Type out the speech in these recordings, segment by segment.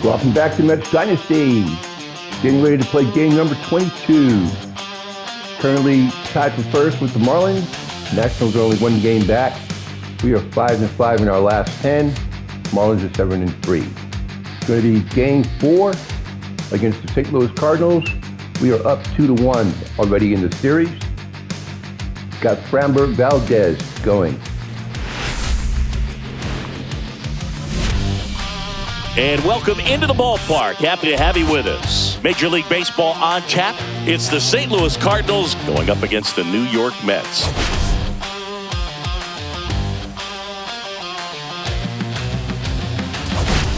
Welcome back to Mets Dynasty. Getting ready to play game number 22. Currently tied for first with the Marlins. Nationals are only one game back. We are 5-5 in our last 10. Marlins are 7-3. It's going to be game 4 against the St. Louis Cardinals. We are up 2-1 already in the series. Got Framber Valdez going. And welcome into the ballpark. Happy to have you with us. Major League Baseball on tap. It's the St. Louis Cardinals going up against the New York Mets.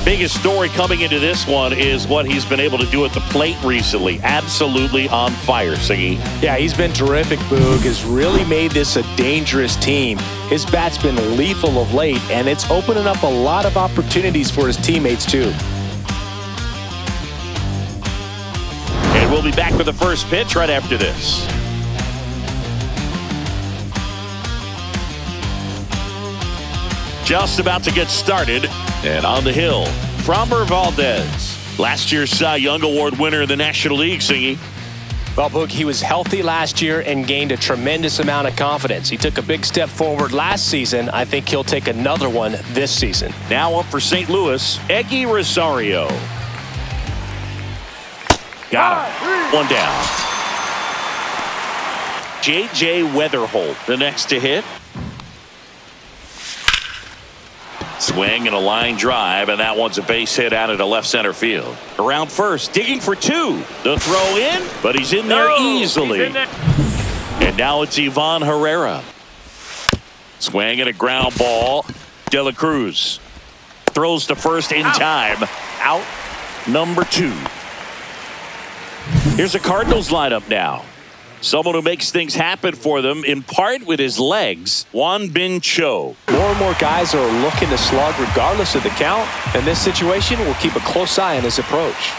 Biggest story coming into this one is what he's been able to do at the plate recently. Absolutely on fire, Siggy. Yeah, he's been terrific, Boog. Has really made this a dangerous team. His bat's been lethal of late, and it's opening up a lot of opportunities for his teammates, too. And we'll be back with the first pitch right after this. Just about to get started. And on the hill, Framber Valdez. Last year's Cy Young Award winner in the National League, Siggy. Well, Boog, he was healthy last year and gained a tremendous amount of confidence. He took a big step forward last season. I think he'll take another one this season. Now up for St. Louis, Eggy Rosario. Got him. One down. J.J. Weatherholt, the next to hit. Swing and a line drive, and that one's a base hit out into left center field. Around first, digging for two. The throw in, but he's in there easily. And now it's Ivan Herrera. Swing and a ground ball. De La Cruz throws to first in time. Out number 2. Here's a Cardinals lineup now. Someone who makes things happen for them, in part with his legs, Juan Soto. More and more guys are looking to slug regardless of the count. In this situation, we'll keep a close eye on his approach.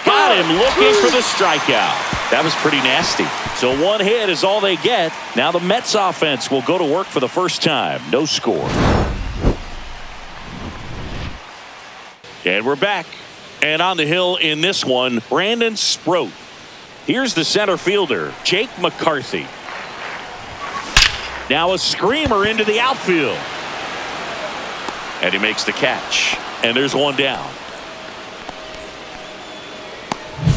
Got him looking for the strikeout. That was pretty nasty. So one hit is all they get. Now the Mets offense will go to work for the first time. No score. And we're back. And on the hill in this one, Brandon Sproat. Here's the center fielder, Jake McCarthy. Now a screamer into the outfield. And he makes the catch. And there's one down.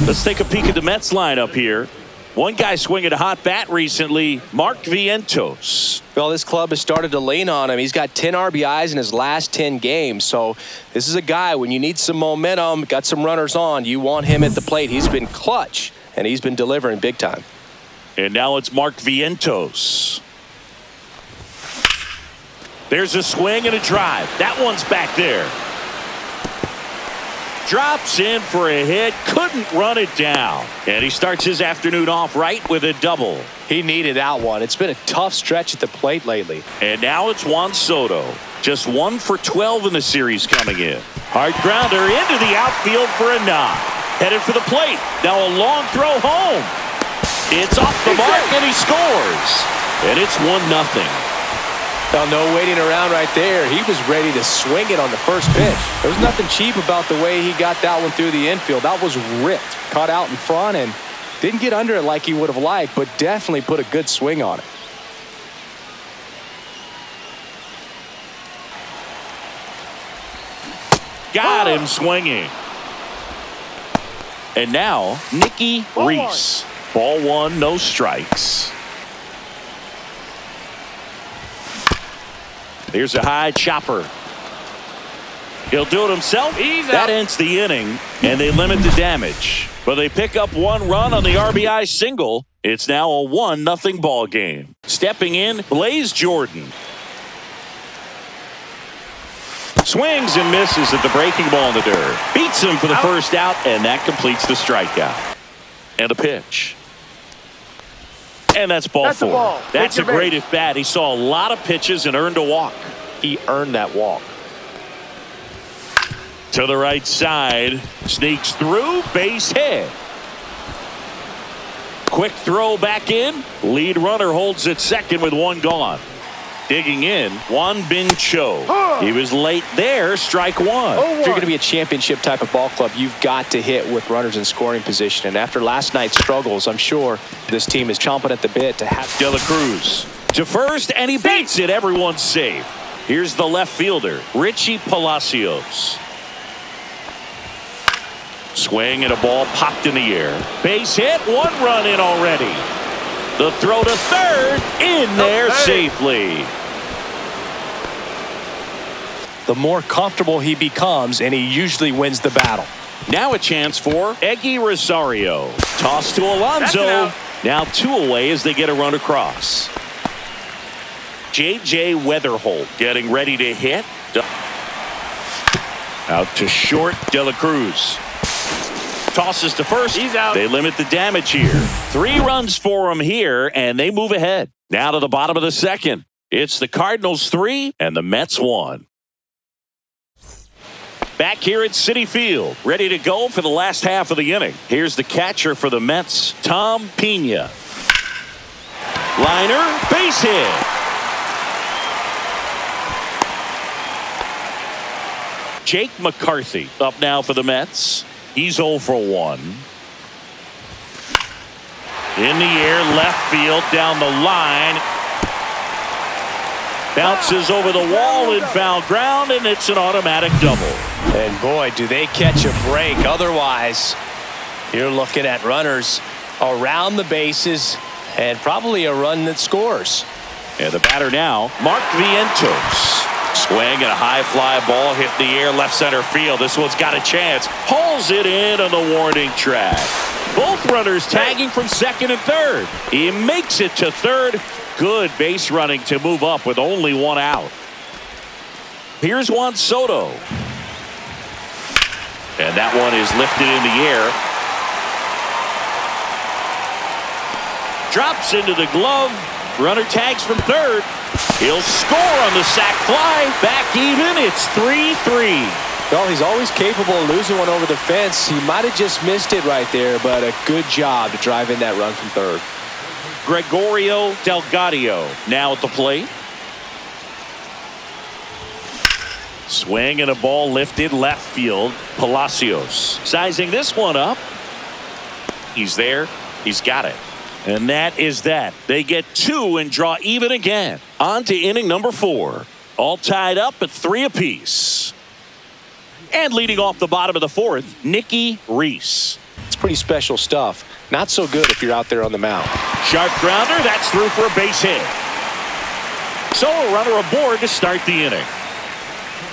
Let's take a peek at the Mets lineup here. One guy swinging a hot bat recently, Mark Vientos. Well, this club has started to lean on him. He's got 10 RBIs in his last 10 games. So this is a guy, when you need some momentum, got some runners on, you want him at the plate. He's been clutch. And he's been delivering big time. And now it's Mark Vientos. There's a swing and a drive. That one's back there. Drops in for a hit. Couldn't run it down. And he starts his afternoon off right with a double. He needed that one. It's been a tough stretch at the plate lately. And now it's Juan Soto. Just 1 for 12 in the series coming in. Hard grounder into the outfield for a knock. Headed for the plate. Now a long throw home. It's off the mark and he scores. And it's 1-0. Well, no waiting around right there. He was ready to swing it on the first pitch. There's nothing cheap about the way he got that one through the infield. That was ripped. Caught out in front and didn't get under it like he would have liked, but definitely put a good swing on it. Got him swinging. And now, Nicky Reese. Ball 1, no strikes. Here's a high chopper. He'll do it himself. That ends the inning, and they limit the damage. But they pick up 1 run on the RBI single. It's now a 1-0 ball game. Stepping in, Blaze Jordan. Swings and misses at the breaking ball in the dirt. Beats him for the first out, and that completes the strikeout. And a pitch. And that's ball 4. That's a great at bat. He saw a lot of pitches and earned a walk. He earned that walk. To the right side. Sneaks through. Base hit. Quick throw back in. Lead runner holds at second with 1 gone. Digging in, Juan Cho. He was late there, strike one. If you're going to be a championship type of ball club, you've got to hit with runners in scoring position. And after last night's struggles, I'm sure this team is chomping at the bit to have. De La Cruz to first, and he beats it. Everyone's safe. Here's the left fielder, Richie Palacios. Swing and a ball popped in the air. Base hit, 1 run in already. The throw to third, in there safely. The more comfortable he becomes, and he usually wins the battle. Now a chance for Eggy Rosario. Toss to Alonso. Now 2 away as they get a run across. J.J. Weatherholt getting ready to hit. Out to short, De La Cruz. Tosses to first. He's out. They limit the damage here. 3 runs for him here, and they move ahead. Now to the bottom of the second. It's the Cardinals 3 and the Mets 1. Back here at Citi Field, ready to go for the last half of the inning. Here's the catcher for the Mets, Tom Pena. Liner, base hit. Jake McCarthy up now for the Mets. He's 0 for 1. In the air, left field, down the line. Bounces over the wall in foul ground, and it's an automatic double. And boy, do they catch a break. Otherwise, you're looking at runners around the bases and probably a run that scores. And the batter now, Mark Vientos. Swing and a high fly ball hit in the air, left center field. This one's got a chance. Hauls it in on the warning track. Both runners tagging from second and third. He makes it to third. Good base running to move up with only 1 out. Here's Juan Soto. And that one is lifted in the air. Drops into the glove. Runner tags from third. He'll score on the sac fly. Back even. It's 3-3. Well, he's always capable of losing one over the fence. He might have just missed it right there, but a good job to drive in that run from third. Gregorio Delgado now at the plate. Swing and a ball lifted left field. Palacios sizing this one up. He's there. He's got it. And that is that. They get 2 and draw even again. On to inning number 4. All tied up at 3 apiece. And leading off the bottom of the 4th, Nicky Reese. It's pretty special stuff. Not so good if you're out there on the mound. Sharp grounder. That's through for a base hit. So a runner aboard to start the inning.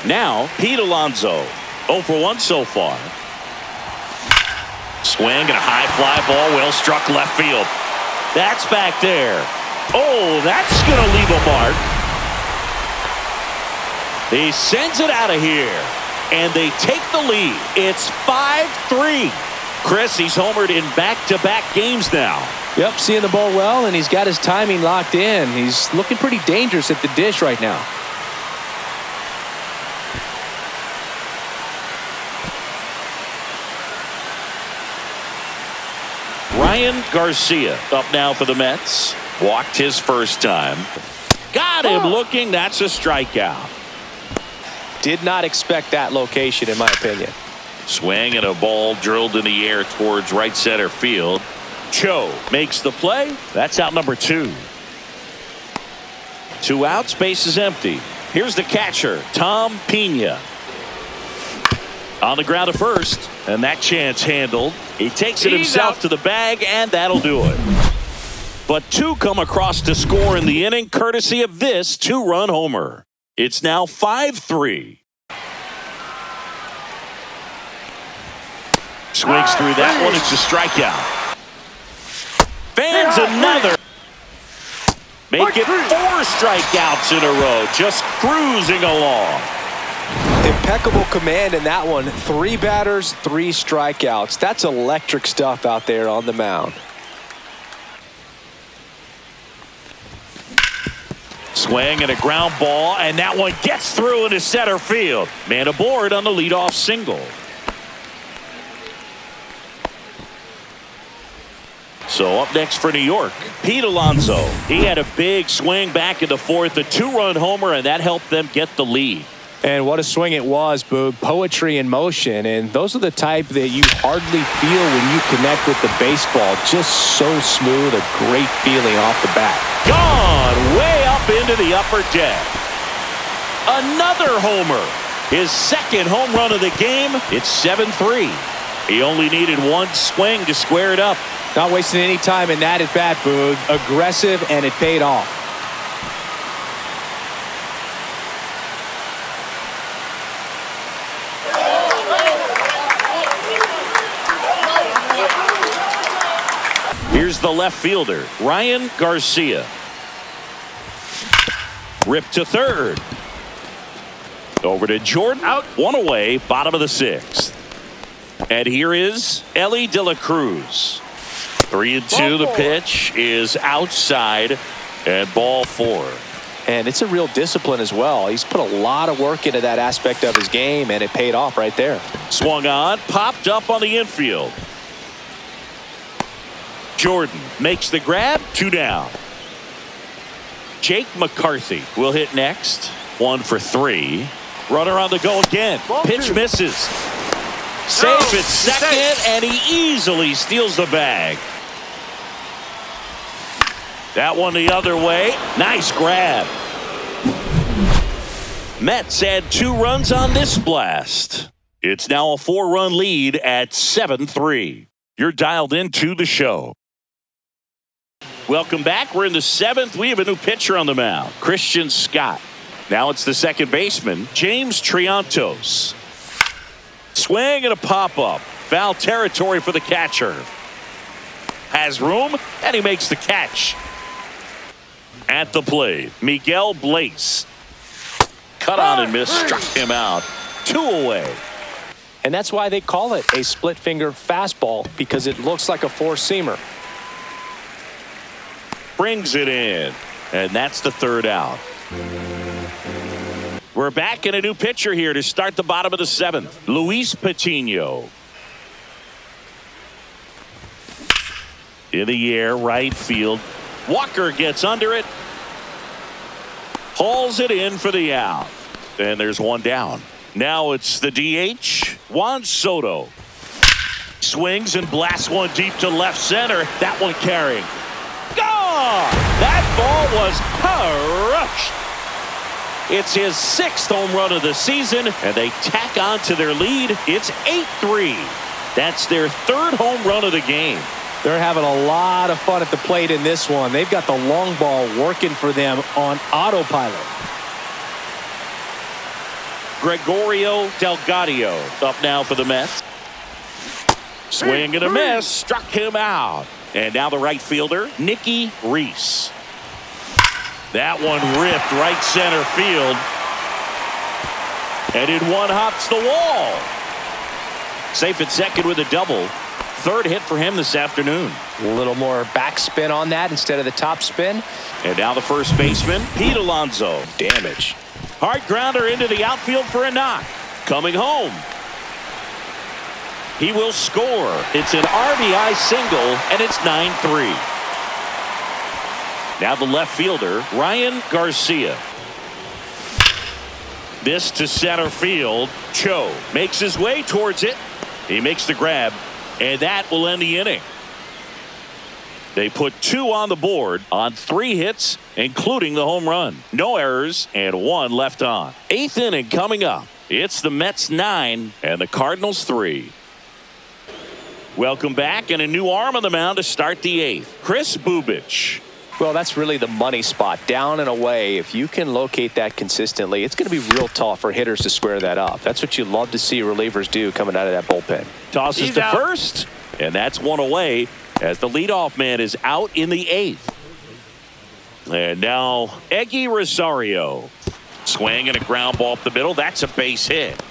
Now, Pete Alonso. 0 for 1 so far. Swing and a high fly ball. Well struck left field. That's back there. Oh, that's going to leave a mark. He sends it out of here. And they take the lead. It's 5-3. Kris, he's homered in back-to-back games now. Yep, seeing the ball well, and he's got his timing locked in. He's looking pretty dangerous at the dish right now. Ryan Garcia up now for the Mets. Walked his first time. Got him looking. That's a strikeout. Did not expect that location, in my opinion. Swing and a ball drilled in the air towards right center field. Cho makes the play. That's out number 2. 2 outs, base is empty. Here's the catcher, Tom Pena. On the ground to first, and that chance handled. He takes it himself to the bag, and that'll do it. But 2 come across to score in the inning, courtesy of this 2-run homer. It's now 5-3. Swings through that one. It's a strikeout. Fans another. Make it 4 strikeouts in a row. Just cruising along. Impeccable command in that one. 3 batters, 3 strikeouts. That's electric stuff out there on the mound. Swing and a ground ball, and that one gets through into center field. Man aboard on the leadoff single. So up next for New York, Pete Alonso. He had a big swing back in the fourth, a 2-run homer, and that helped them get the lead. And what a swing it was, Boog. Poetry in motion. And those are the type that you hardly feel when you connect with the baseball. Just so smooth, a great feeling off the bat. Gone way up into the upper deck. Another homer. His second home run of the game. It's 7-3. He only needed one swing to square it up. Not wasting any time in that at bat, Boog. Aggressive, and it paid off. Here's the left fielder, Ryan Garcia. Ripped to third. Over to Jordan. Out. One away, bottom of the sixth. And here is Elly De La Cruz. 3-2. The pitch is outside, and ball 4. And it's a real discipline as well. He's put a lot of work into that aspect of his game, and it paid off right there. Swung on, popped up on the infield. Jordan makes the grab, 2 down. Jake McCarthy will hit next. 1 for 3. Runner on the go again. Pitch misses. Safe at second, and he easily steals the bag. That one the other way. Nice grab. Mets add 2 runs on this blast. It's now a 4-run lead at 7-3. You're dialed into the show. Welcome back. We're in the 7th. We have a new pitcher on the mound, Christian Scott. Now it's the second baseman, James Triantos. Swing and a pop-up. Foul territory for the catcher. Has room, and he makes the catch. At the plate, Miguel Blaze. Cut on and miss, struck him out. 2 away. And that's why they call it a split-finger fastball, because it looks like a four-seamer. Brings it in, and that's the 3rd out. We're back in a new pitcher here to start the bottom of the 7th. Luis Patino. In the air, right field. Walker gets under it. Hauls it in for the out. And there's 1 down. Now it's the DH, Juan Soto. Swings and blasts one deep to left center. That one carrying. Gone! That ball was crushed. It's his 6th home run of the season, and they tack on to their lead. It's 8-3. That's their 3rd home run of the game. They're having a lot of fun at the plate in this one. They've got the long ball working for them on autopilot. Gregorio Delgado up now for the Mets. Swing and a miss. Struck him out. And now the right fielder, Nicky Reese. That one ripped right center field. And in one hops the wall. Safe at second with a double. 3rd hit for him this afternoon. A little more backspin on that instead of the top spin. And now the first baseman, Pete Alonso. Damage. Hard grounder into the outfield for a knock. Coming home. He will score. It's an RBI single, and it's 9-3. Now the left fielder, Ryan Garcia. This to center field. Cho makes his way towards it. He makes the grab, and that will end the inning. They put 2 on the board on 3 hits, including the home run. No errors and 1 left on. 8th inning coming up. It's the Mets 9 and the Cardinals 3. Welcome back, and a new arm on the mound to start the 8th. Kris Bubic. Well, that's really the money spot, down and away. If you can locate that consistently, it's going to be real tough for hitters to square that up. That's what you love to see relievers do coming out of that bullpen. Tosses to first, and that's 1 away as the leadoff man is out in the 8th. And now Eggy Rosario. Swing and a ground ball up the middle. That's a base hit.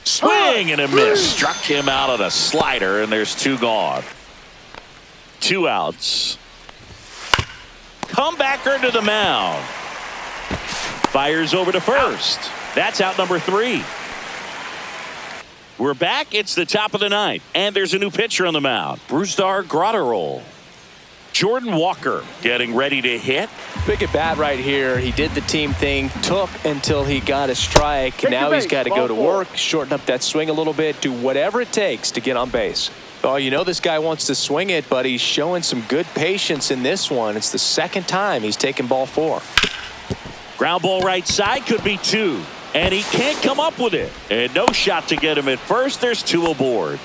Swing and a miss. Struck him out on a slider, and there's 2 gone. 2 outs. Comebacker to the mound. Fires over to first. That's out number 3. We're back. It's the top of the ninth, and there's a new pitcher on the mound. Brusdar Graterol. Jordan Walker getting ready to hit. Big at bat right here. He did the team thing, took until he got a strike. Now he's got to go to work, shorten up that swing a little bit, do whatever it takes to get on base. Oh, you know this guy wants to swing it, but he's showing some good patience in this one. It's the second time he's taken ball 4. Ground ball right side, could be 2. And he can't come up with it. And no shot to get him at first. There's 2 aboard.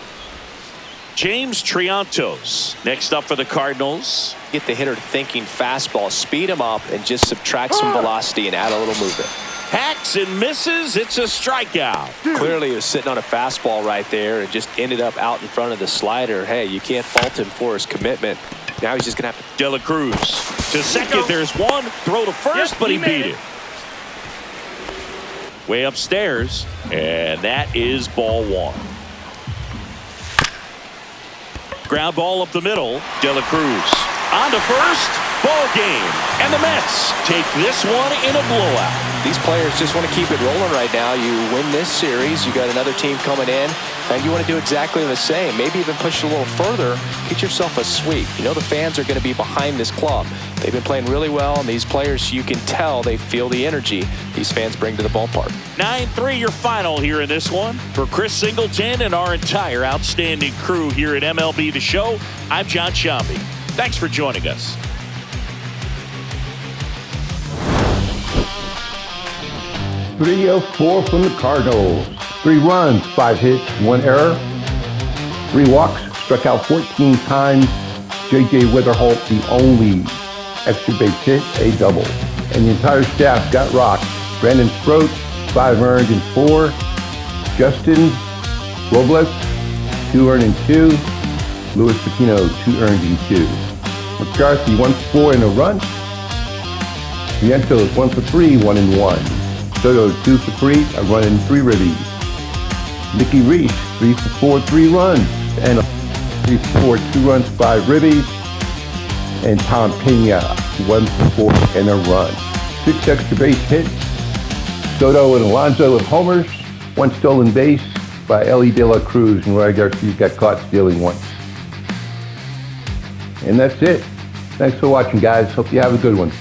James Triantos next up for the Cardinals. Get the hitter thinking fastball, speed him up, and just subtract some velocity and add a little movement. Hacks and misses. It's a strikeout. Clearly he was sitting on a fastball right there and just ended up out in front of the slider. Hey, you can't fault him for his commitment. Now he's just going to have to. De La Cruz to second. There's one. Throw to first, but he beat it. Way upstairs, and that is ball 1. Ground ball up the middle. De La Cruz on to first. Ball game. And the Mets take this one in a blowout. These players just want to keep it rolling right now. You win this series, you got another team coming in, and you want to do exactly the same. Maybe even push it a little further. Get yourself a sweep. You know the fans are going to be behind this club. They've been playing really well, and these players, you can tell they feel the energy these fans bring to the ballpark. 9-3 your final here in this one. For Kris Singleton and our entire outstanding crew here at MLB The Show, I'm John Shambi. Thanks for joining us. Three of 4 from the Cardinals. 3 runs, 5 hits, 1 error. 3 walks, struck out 14 times. J.J. Witherholt, the only extra base hit, a double. And the entire staff got rocked. Brandon Sproat, 5 earned and 4. Justin Robles, 2 earned and 2. Luis Patino, 2 earned and 2. McCarthy, 1 for 4 and a run. Vientos, 1 for 3, 1 and 1. Soto, 2 for 3, a run and 3 ribbies. Mickey Reese, 3 for 4, 3 runs, and 3 for 4, 2 runs, 5 ribbies. And Tom Pena, 1 for 4 and a run. 6 extra base hits. Soto and Alonso with homers. 1 stolen base by Ellie De La Cruz, and Roy Garcia got caught stealing once. And that's it. Thanks for watching, guys. Hope you have a good one.